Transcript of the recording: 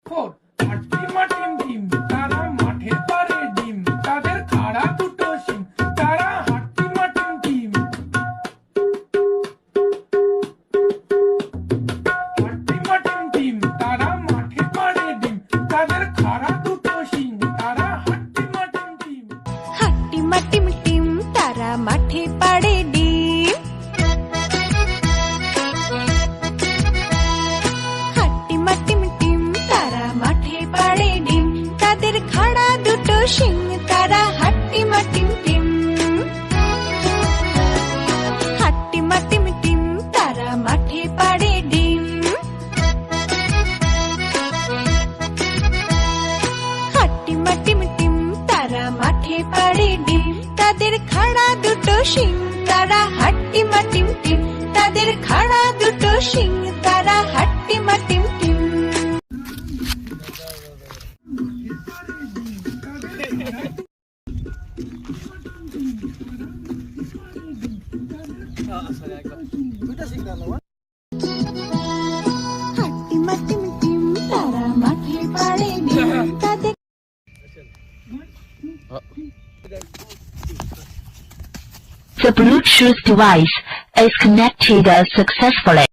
4 হাট্টিমা team team তারা মাঠে পারে ডিম তাদের খাড়া দুটো শিং তারা হাট্টিমা টিম টিম হাট্টিমা টিম টিম তারা মাঠে পারে ডিম তাদের খাড়া দুটো শিং তারা হাট্টিমা টিম টিম হাট্টিমা টিম টিম তারা মাঠে পাড়ে ডিম হাট্টিমা টিম টিম তারা মাঠে পাড়ে ডিম তাদের খাড়া দুটো শিং তারা হাট্টিমা টিম টিম হাট্টিমা টিম টিম তারা মাঠে পাড়ে ডিম হাট্টিমা টিম টিম তারা মাঠে পাড়ে ডিম তাদের খাড়া দুটো শিং তারা হাট্টিমা টিম টিম তাদের খাড়া দুটো শিং তারা হাট্টিমা টিম টিম হাট্টিমা টিম টিম তারা মাঠে পাড়ে ডিম তাদের The Bluetooth device is connected successfully.